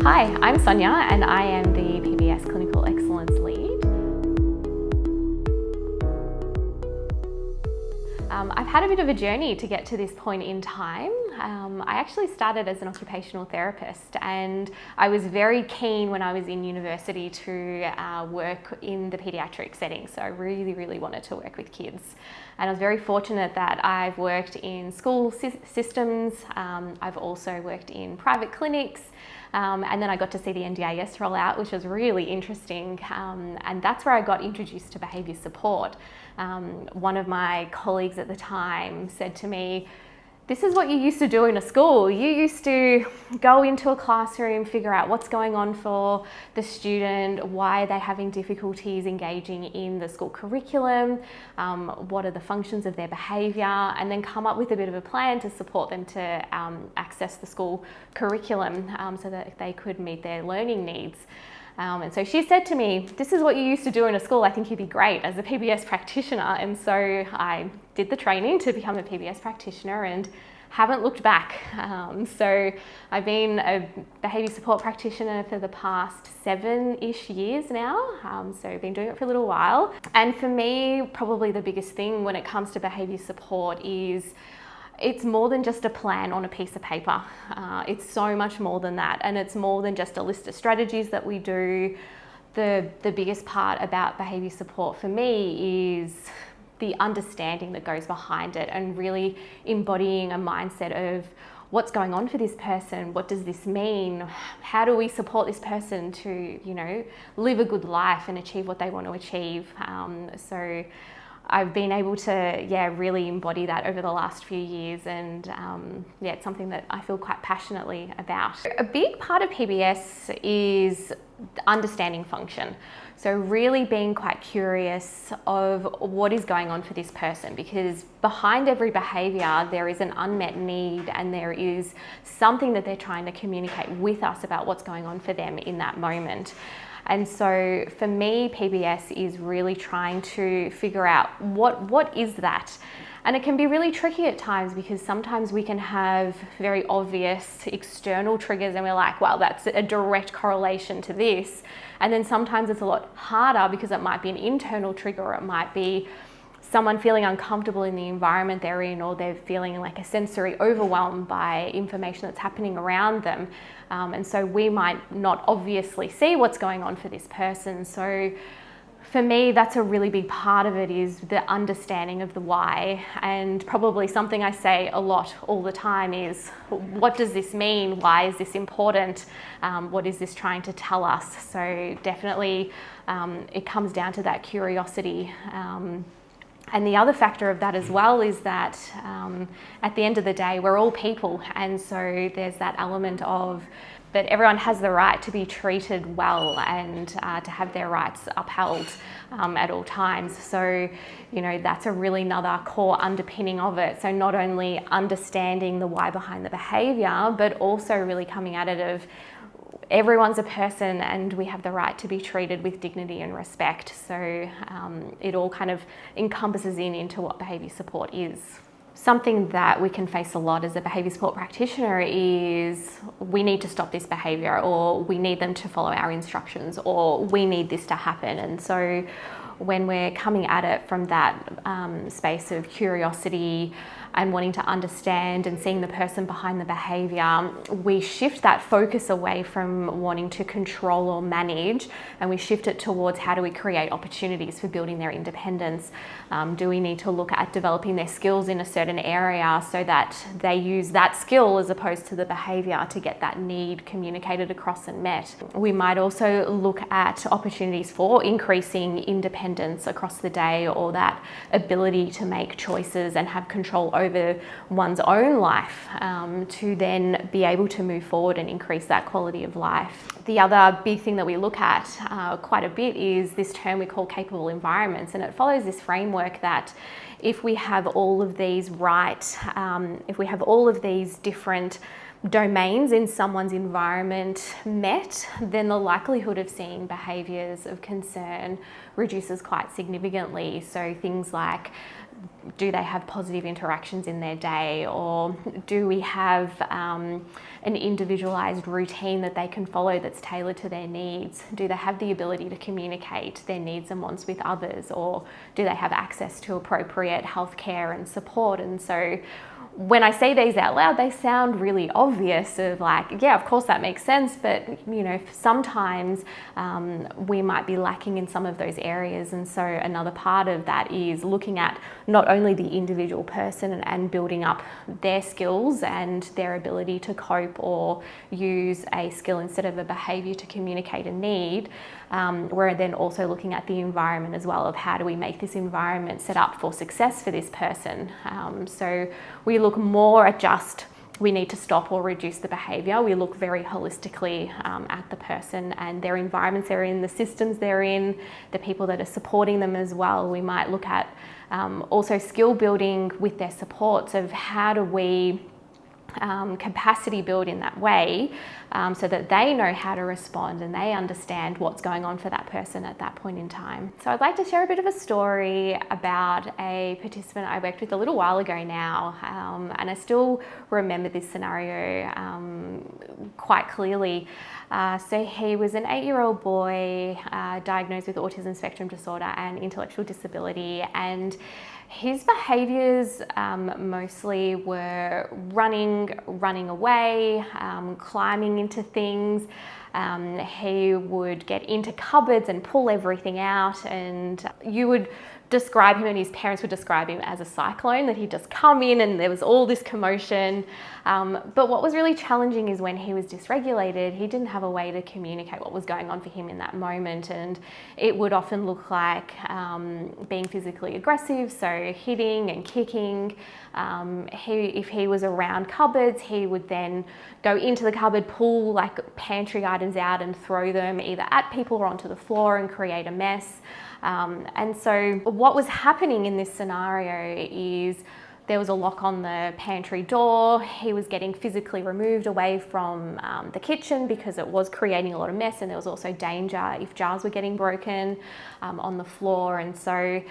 Hi, I'm Sonia and I am the PBS Clinical Excellence Lead. I've had a bit of a journey to get to this point in time. I actually started as an occupational therapist, and I was very keen when I was in university to work in the paediatric setting. So I really wanted to work with kids. And I was very fortunate that I've worked in school systems. I've also worked in private clinics. And then I got to see the NDIS roll out, which was really interesting. And that's where I got introduced to behaviour support. One of my colleagues at the time said to me, "This is what you used to do in a school. You used to go into a classroom, figure out what's going on for the student, why are they having difficulties engaging in the school curriculum, what are the functions of their behaviour, and then come up with a bit of a plan to support them to access the school curriculum so that they could meet their learning needs." And so she said to me, "This is what you used to do in a school. I think you'd be great as a PBS practitioner." And so I did the training to become a PBS practitioner and haven't looked back. So I've been a behaviour support practitioner for the past 7-ish years now. So I've been doing it for a little while. And for me, probably the biggest thing when it comes to behaviour support is it's more than just a plan on a piece of paper. It's so much more than that, and it's more than just a list of strategies that we do. The biggest part about behaviour support for me is the understanding that goes behind it and really embodying a mindset of what's going on for this person, what does this mean, how do we support this person to, live a good life and achieve what they want to achieve. So I've been able to, really embody that over the last few years, and it's something that I feel quite passionately about. A big part of PBS is understanding function. So really being quite curious of what is going on for this person, because behind every behaviour there is an unmet need and there is something that they're trying to communicate with us about what's going on for them in that moment. And so for me, PBS is really trying to figure out what is that? And it can be really tricky at times because sometimes we can have very obvious external triggers and we're like, well, that's a direct correlation to this. And then sometimes it's a lot harder because it might be an internal trigger, or it might be someone feeling uncomfortable in the environment they're in, or they're feeling like a sensory overwhelm by information that's happening around them. And so we might not obviously see what's going on for this person. So for me, that's a really big part of it, is the understanding of the why. And probably something I say a lot all the time is, what does this mean? Why is this important? What is this trying to tell us? So definitely it comes down to that curiosity. And the other factor of that as well is that at the end of the day, we're all people. And so there's that element of that everyone has the right to be treated well and to have their rights upheld at all times. So, that's a really another core underpinning of it. So not only understanding the why behind the behaviour, but also really coming at it of everyone's a person and we have the right to be treated with dignity and respect. So it all kind of encompasses into what behaviour support is. Something that we can face a lot as a behaviour support practitioner is we need to stop this behaviour, or we need them to follow our instructions, or we need this to happen. And so when we're coming at it from that space of curiosity and wanting to understand and seeing the person behind the behaviour, we shift that focus away from wanting to control or manage, and we shift it towards how do we create opportunities for building their independence. Do we need to look at developing their skills in a certain area so that they use that skill as opposed to the behaviour to get that need communicated across and met? We might also look at opportunities for increasing independence across the day, or that ability to make choices and have control over one's own life, to then be able to move forward and increase that quality of life. The other big thing that we look at quite a bit is this term we call capable environments, and it follows this framework that if we have all of these if we have all of these different domains in someone's environment met, then the likelihood of seeing behaviours of concern reduces quite significantly. So things like do they have positive interactions in their day, or do we have an individualized routine that they can follow that's tailored to their needs? Do they have the ability to communicate their needs and wants with others, or do they have access to appropriate healthcare and support? And so when I say these out loud, they sound really obvious of like, yeah, of course that makes sense, but sometimes we might be lacking in some of those areas. And so another part of that is looking at not only the individual person and building up their skills and their ability to cope or use a skill instead of a behaviour to communicate a need. We're then also looking at the environment as well, of how do we make this environment set up for success for this person. So we look more at just we need to stop or reduce the behaviour. We look very holistically at the person and their environments they're in, the systems they're in, the people that are supporting them as well. We might look at also skill building with their supports of how do we capacity build in that way so that they know how to respond and they understand what's going on for that person at that point in time. So I'd like to share a bit of a story about a participant I worked with a little while ago now, and I still remember this scenario quite clearly. So he was an 8-year-old boy diagnosed with autism spectrum disorder and intellectual disability, and his behaviours mostly were running away, climbing into things. He would get into cupboards and pull everything out, and you would describe him, and his parents would describe him as a cyclone, that he'd just come in and there was all this commotion. But what was really challenging is when he was dysregulated, he didn't have a way to communicate what was going on for him in that moment. And it would often look like being physically aggressive, so hitting and kicking. If he was around cupboards, he would then go into the cupboard, pull like pantry items out and throw them either at people or onto the floor and create a mess. And so what was happening in this scenario is there was a lock on the pantry door. He was getting physically removed away from the kitchen because it was creating a lot of mess, and there was also danger if jars were getting broken on the floor. And so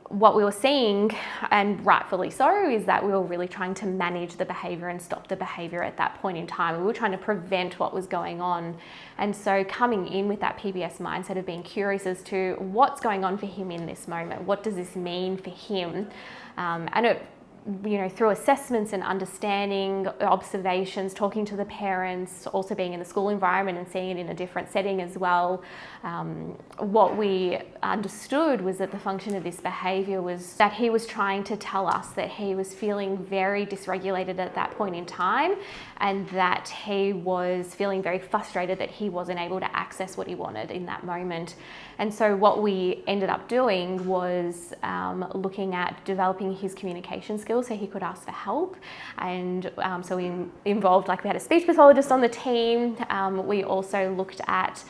what we were seeing, and rightfully so, is that we were really trying to manage the behaviour and stop the behaviour at that point in time. We were trying to prevent what was going on. And so coming in with that PBS mindset of being curious as to what's going on for him in this moment, what does this mean for him? And it, through assessments and understanding, observations, talking to the parents, also being in the school environment and seeing it in a different setting as well, what we understood was that the function of this behaviour was that he was trying to tell us that he was feeling very dysregulated at that point in time, and that he was feeling very frustrated that he wasn't able to access what he wanted in that moment. And so what we ended up doing was looking at developing his communication skills so he could ask for help. And so we involved, we had a speech pathologist on the team. We also looked at,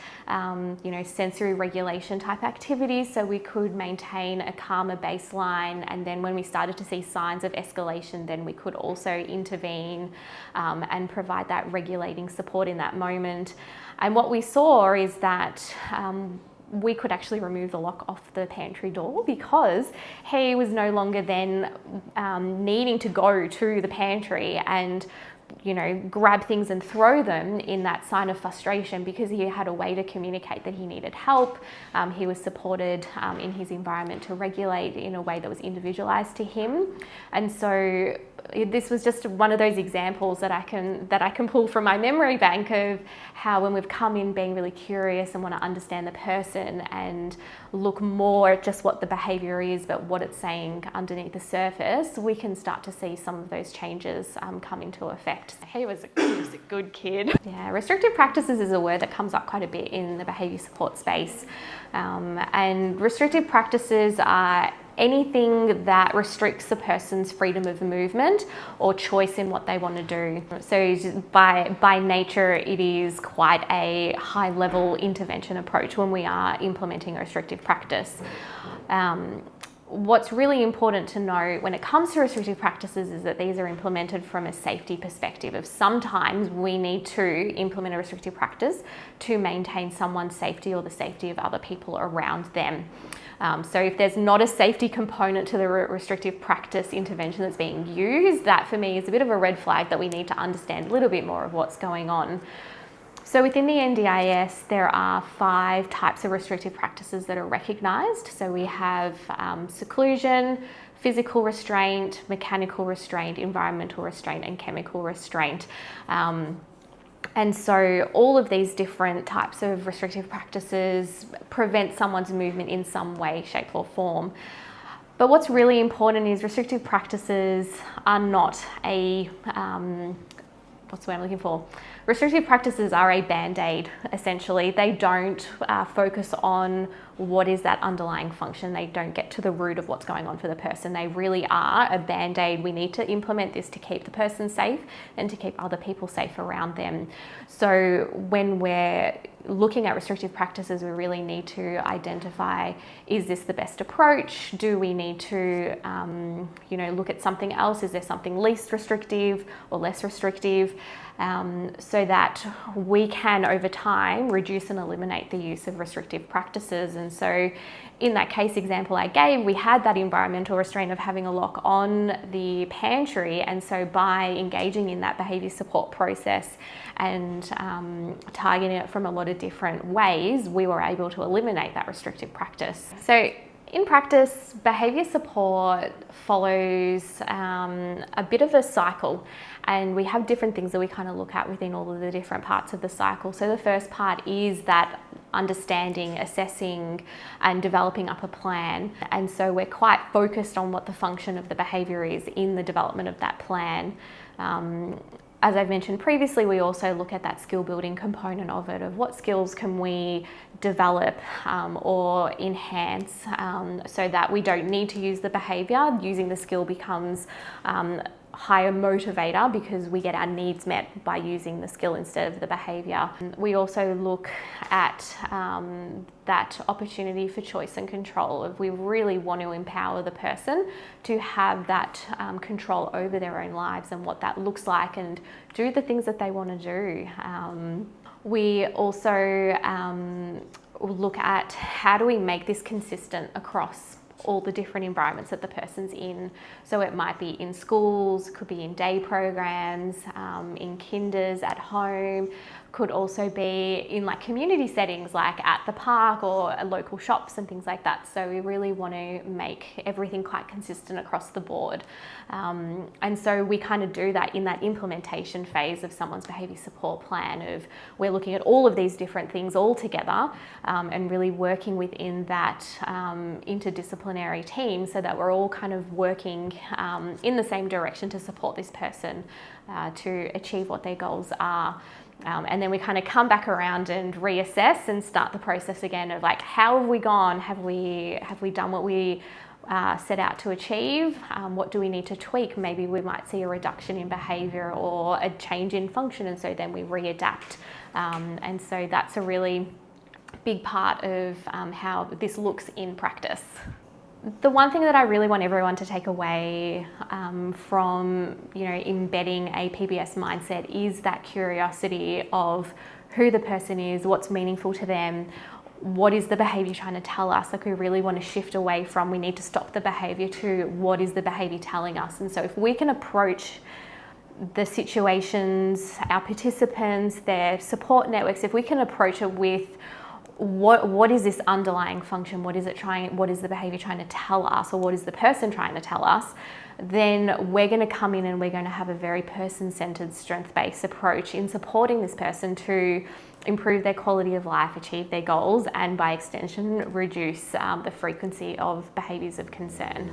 sensory regulation type activities so we could maintain a calmer baseline. And then when we started to see signs of escalation, then we could also intervene and provide that regulating support in that moment. And what we saw is that we could actually remove the lock off the pantry door because he was no longer then needing to go to the pantry and grab things and throw them in that sign of frustration, because he had a way to communicate that he needed help. He was supported in his environment to regulate in a way that was individualized to him. And so this was just one of those examples that I can pull from my memory bank of how when we've come in being really curious and want to understand the person and look more at just what the behaviour is but what it's saying underneath the surface, we can start to see some of those changes come into effect. He was a good kid. Yeah, restrictive practices is a word that comes up quite a bit in the behaviour support space, and restrictive practices are anything that restricts a person's freedom of movement or choice in what they want to do. So by nature, it is quite a high-level intervention approach when we are implementing a restrictive practice. What's really important to know when it comes to restrictive practices is that these are implemented from a safety perspective. Of sometimes we need to implement a restrictive practice to maintain someone's safety or the safety of other people around them. So if there's not a safety component to the restrictive practice intervention that's being used, that for me is a bit of a red flag that we need to understand a little bit more of what's going on. So within the NDIS, there are 5 types of restrictive practices that are recognised. So we have seclusion, physical restraint, mechanical restraint, environmental restraint, and chemical restraint. And so all of these different types of restrictive practices prevent someone's movement in some way, shape or form. But what's really important is restrictive practices are not a, what's the word I'm looking for? Restrictive practices are a band-aid, essentially. They don't focus on what is that underlying function. They don't get to the root of what's going on for the person. They really are a band-aid. We need to implement this to keep the person safe and to keep other people safe around them. So when we're looking at restrictive practices, we really need to identify, is this the best approach? Do we need to look at something else? Is there something least restrictive or less restrictive? So that we can, over time, reduce and eliminate the use of restrictive practices. And so in that case example I gave, we had that environmental restraint of having a lock on the pantry. And so by engaging in that behaviour support process and targeting it from a lot of different ways, we were able to eliminate that restrictive practice. So in practice, behaviour support follows a bit of a cycle, and we have different things that we kind of look at within all of the different parts of the cycle. So the first part is that understanding, assessing and developing up a plan. And so we're quite focused on what the function of the behaviour is in the development of that plan. As I've mentioned previously, we also look at that skill building component of it, of what skills can we develop or enhance so that we don't need to use the behaviour. Using the skill becomes higher motivator because we get our needs met by using the skill instead of the behaviour. We also look at that opportunity for choice and control. If we really want to empower the person to have that control over their own lives and what that looks like and do the things that they want to do. We also look at how do we make this consistent across all the different environments that the person's in. So it might be in schools, could be in day programs, in kinders, at home, could also be in like community settings like at the park or local shops and things like that. So we really want to make everything quite consistent across the board. And so we kind of do that in that implementation phase of someone's behaviour support plan of we're looking at all of these different things all together and really working within that interdisciplinary team so that we're all kind of working in the same direction to support this person to achieve what their goals are. And then we kind of come back around and reassess and start the process again of like, how have we gone? Have we done what we set out to achieve? What do we need to tweak? Maybe we might see a reduction in behaviour or a change in function, and so then we readapt. And so that's a really big part of how this looks in practice. The one thing that I really want everyone to take away from embedding a PBS mindset is that curiosity of who the person is, what's meaningful to them, what is the behaviour trying to tell us. Like we really want to shift away from we need to stop the behaviour to what is the behaviour telling us. And so if we can approach the situations, our participants, their support networks, if we can approach it with what is this underlying function? What is the behaviour trying to tell us, or what is the person trying to tell us? Then we're going to come in and we're going to have a very person-centered, strength-based approach in supporting this person to improve their quality of life, achieve their goals, and by extension, reduce the frequency of behaviours of concern.